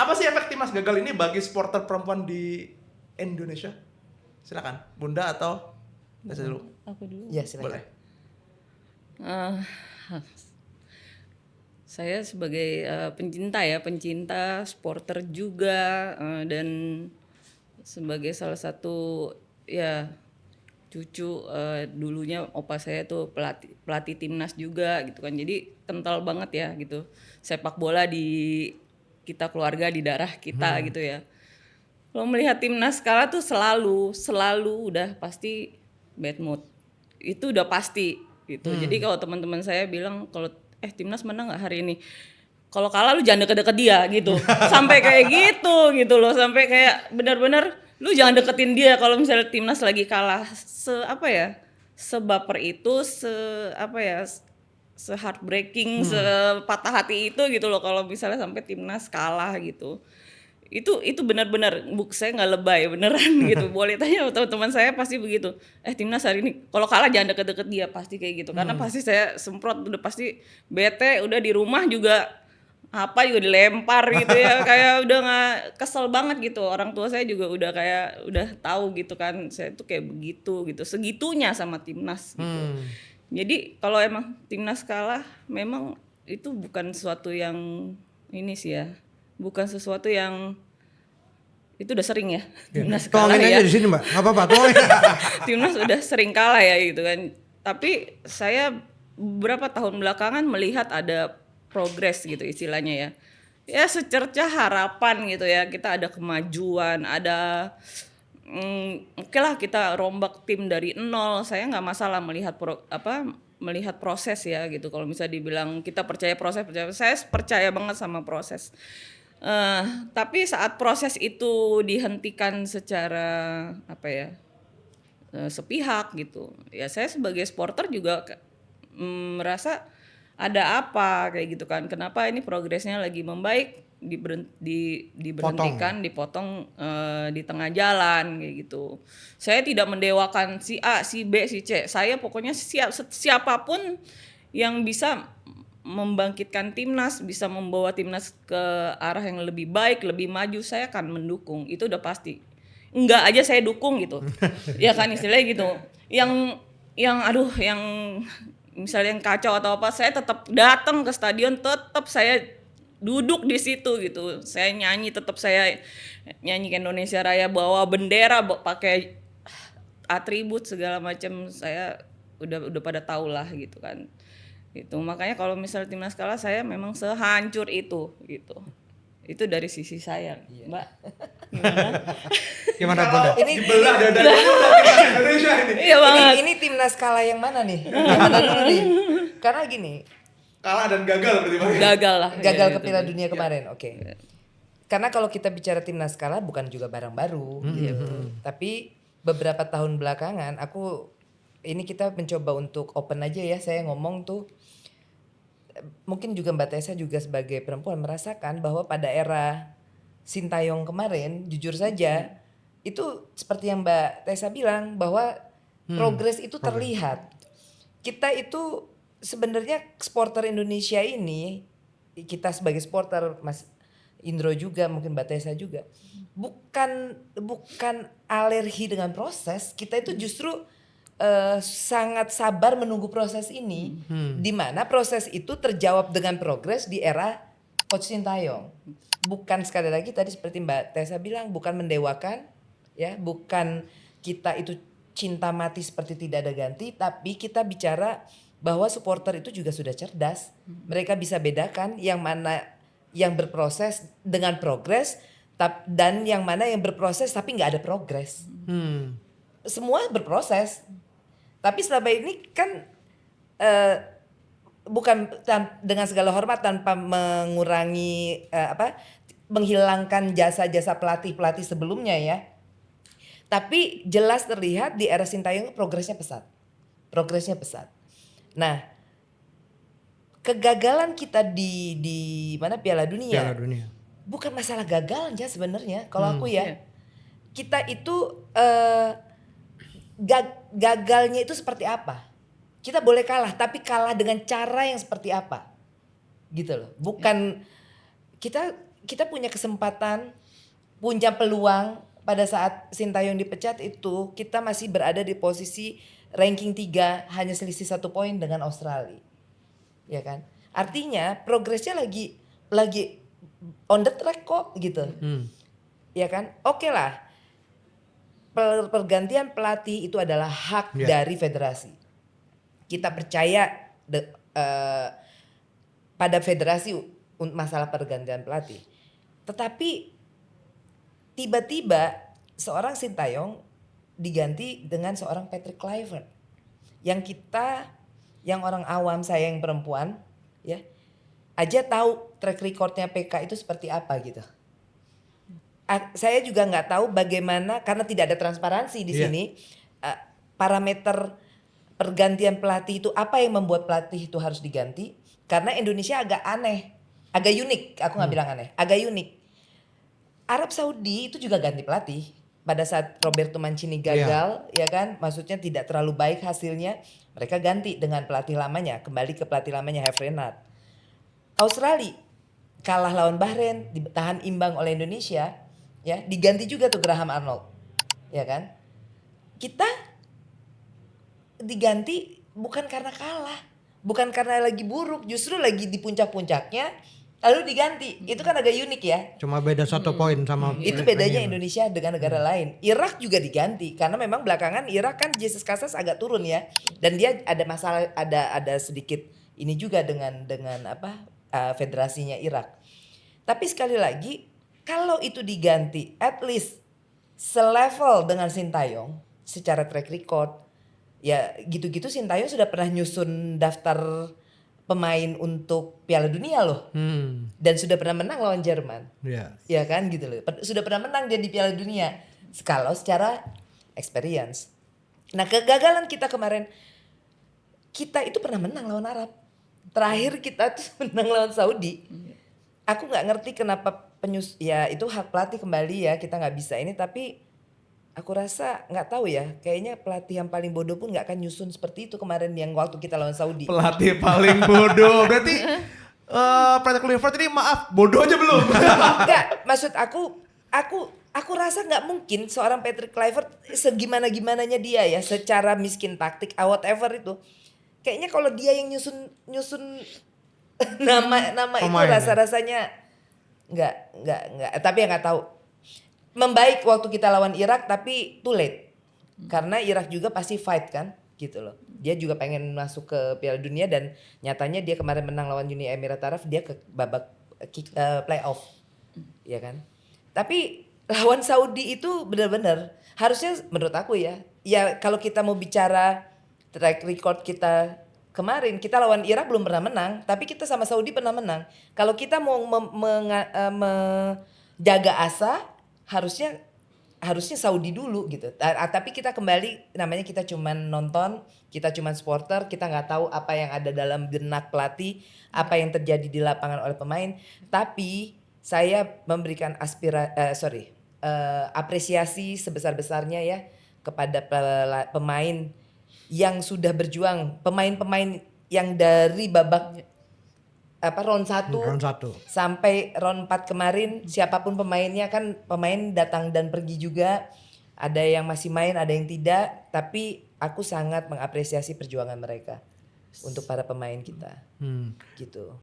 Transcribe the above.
Apa sih efek timnas gagal ini bagi supporter perempuan di Indonesia? Silakan, Bunda atau Tessa dulu. Aku dulu. Ya silakan. Boleh. Eh, saya sebagai pencinta supporter juga, dan sebagai salah satu ya cucu, dulunya opa saya tuh pelatih timnas juga gitu kan, jadi kental banget ya gitu sepak bola di kita keluarga, di darah kita gitu ya. Kalau melihat timnas kalah tuh selalu udah pasti bad mood, itu udah pasti gitu. Jadi kalau teman-teman saya bilang kalau timnas menang nggak hari ini, kalau kalah lu jangan deket-deket dia gitu. Sampai kayak gitu loh, sampai kayak benar-benar lu jangan deketin dia kalau misalnya timnas lagi kalah. Sebaper itu, heartbreaking, sepatah hati itu gitu loh kalau misalnya sampai timnas kalah gitu. Itu benar-benar, saya nggak lebay, beneran gitu. Boleh tanya teman-teman saya pasti begitu. Timnas hari ini kalau kalah jangan deket-deket dia, pasti kayak gitu. Karena pasti saya semprot, udah pasti bete, udah di rumah juga apa juga dilempar gitu ya. Kayak udah nggak, kesel banget gitu. Orang tua saya juga udah tahu gitu kan, saya tuh kayak begitu gitu, segitunya sama timnas gitu. Jadi kalau emang timnas kalah, memang itu bukan sesuatu yang ini sih ya, bukan sesuatu yang itu udah sering ya, timnas kalah Tolongin ya. aja di sini Mbak, nggak apa-apa, tolongin. Timnas udah sering kalah ya gitu kan. Tapi saya beberapa tahun belakangan melihat ada progres gitu istilahnya ya. Ya secercah harapan gitu ya, kita ada kemajuan, ada oke lah kita rombak tim dari nol. Saya nggak masalah melihat proses ya gitu. Kalau misalnya dibilang kita percaya proses, saya percaya banget sama proses. Tapi saat proses itu dihentikan secara sepihak gitu, ya saya sebagai supporter juga merasa ada apa kayak gitu kan, kenapa ini progresnya lagi membaik diberhentikan, dipotong di tengah jalan kayak gitu. Saya tidak mendewakan si A, si B, si C. Saya pokoknya siapapun yang bisa membangkitkan timnas, bisa membawa timnas ke arah yang lebih baik, lebih maju, saya akan mendukung. Itu udah pasti. Enggak aja saya dukung gitu. Ya kan istilahnya gitu. Yang misalnya yang kacau atau apa, saya tetap datang ke stadion, tetap saya duduk di situ gitu. Saya nyanyi, tetap saya nyanyi Indonesia Raya, bawa bendera, pakai atribut segala macam, saya udah pada tahu lah gitu kan. Itu makanya kalau misalnya timnas kalah, saya memang sehancur itu gitu. Itu dari sisi saya, Mbak. Gimana Bunda? Ini Dibelah dadanya udah timnas Indonesia ini. Iya banget. ini timnas kalah yang mana nih? Yang mana dulu nih? Karena gini, Kalah dan gagal berarti Bang. Gagal lah. gagal Ya, ke gitu. Piala Dunia kemarin, oke. Karena kalau kita bicara timnas kalah bukan juga barang baru gitu. Tapi beberapa tahun belakangan ini kita mencoba untuk open aja ya, saya ngomong tuh. Mungkin juga Mbak Tessa juga sebagai perempuan merasakan bahwa pada era Sintayong kemarin, jujur saja itu seperti yang Mbak Tessa bilang bahwa progres itu terlihat. Kita itu sebenarnya supporter Indonesia ini, kita sebagai supporter, Mas Indro juga, mungkin Mbak Tessa juga, bukan alergi dengan proses. Kita itu justru sangat sabar menunggu proses ini, di mana proses itu terjawab dengan progres di era Coach Sintayong. Bukan sekali lagi tadi seperti Mbak Tessa bilang, bukan mendewakan, ya, bukan kita itu cinta mati seperti tidak ada ganti, tapi kita bicara bahwa supporter itu juga sudah cerdas. Mereka bisa bedakan yang mana yang berproses dengan progres dan yang mana yang berproses tapi nggak ada progres. Semua berproses. Tapi selama ini kan bukan dengan segala hormat, tanpa mengurangi menghilangkan jasa-jasa pelatih sebelumnya ya. Tapi jelas terlihat di era Sintayong progresnya pesat. Nah, kegagalan kita di mana Piala Dunia. Bukan masalah gagal aja sebenarnya kalau aku ya. Kita itu gagalnya itu seperti apa? Kita boleh kalah, tapi kalah dengan cara yang seperti apa? Gitu loh. Bukan kita kita punya kesempatan, punya peluang pada saat Sintayong dipecat itu kita masih berada di posisi ranking 3 hanya selisih 1 poin dengan Australia. Ya kan? Artinya progresnya lagi on the track kok gitu. Ya kan? Oke lah. Pergantian pelatih itu adalah hak dari federasi. Kita percaya pada federasi untuk masalah pergantian pelatih. Tetapi tiba-tiba seorang Sintayong diganti dengan seorang Patrick Kluivert yang orang awam, saya yang perempuan ya aja tahu track recordnya PK itu seperti apa gitu. Saya juga nggak tahu bagaimana karena tidak ada transparansi di sini parameter pergantian pelatih itu apa yang membuat pelatih itu harus diganti, karena Indonesia agak aneh, agak unik, aku nggak bilang aneh, agak unik. Arab Saudi itu juga ganti pelatih pada saat Roberto Mancini gagal, ya kan, maksudnya tidak terlalu baik hasilnya, mereka ganti dengan pelatih lamanya, kembali ke pelatih lamanya Herve Renard. Australia kalah lawan Bahrain, ditahan imbang oleh Indonesia, ya diganti juga tuh Graham Arnold, ya kan. Kita diganti bukan karena kalah, bukan karena lagi buruk, justru lagi di puncak-puncaknya lalu diganti. Itu kan agak unik ya. Cuma beda 1 poin sama Itu bedanya Indonesia dengan negara lain. Irak juga diganti karena memang belakangan Irak kan Jesus Casas agak turun ya, dan dia ada masalah, ada sedikit ini juga dengan federasinya Irak. Tapi sekali lagi kalau itu diganti at least selevel dengan Sintayong secara track record, ya gitu-gitu Sintayong sudah pernah nyusun daftar pemain untuk Piala Dunia loh. Dan sudah pernah menang lawan Jerman. Ya kan gitu loh. Sudah pernah menang dia di Piala Dunia. Kalau secara experience. Nah, kegagalan kita kemarin, kita itu pernah menang lawan Arab. Terakhir kita tuh menang lawan Saudi. Aku nggak ngerti kenapa ya itu hak pelatih kembali ya, kita nggak bisa ini, tapi aku rasa nggak tahu ya, kayaknya pelatih yang paling bodoh pun nggak akan nyusun seperti itu kemarin yang waktu kita lawan Saudi. Pelatih paling bodoh berarti Patrick Kluivert ini maaf bodoh aja belum? Enggak, maksud aku rasa nggak mungkin seorang Patrick Kluivert segimana-gimananya dia ya secara miskin taktik whatever itu. Kayaknya kalau dia yang nyusun nama itu rasa-rasanya nggak, tapi ya nggak tahu. Membaik waktu kita lawan Irak tapi too late. Karena Irak juga pasti fight kan gitu loh. Dia juga pengen masuk ke Piala Dunia dan nyatanya dia kemarin menang lawan Uni Emirat Arab, dia ke babak playoff. Ya kan? Tapi lawan Saudi itu benar-benar harusnya menurut aku ya kalau kita mau bicara track record kita kemarin, kita lawan Irak belum pernah menang, tapi kita sama Saudi pernah menang. Kalau kita mau menjaga asa, harusnya Saudi dulu gitu. Tapi kita kembali, namanya kita cuman nonton, kita cuman supporter, kita nggak tahu apa yang ada dalam benak pelatih, apa yang terjadi di lapangan oleh pemain. Tapi saya memberikan apresiasi sebesar-besarnya ya kepada pemain yang sudah berjuang, pemain-pemain yang dari babak round 1 sampai round 4 kemarin, siapapun pemainnya kan, pemain datang dan pergi juga, ada yang masih main, ada yang tidak, tapi aku sangat mengapresiasi perjuangan mereka untuk para pemain kita. Gitu.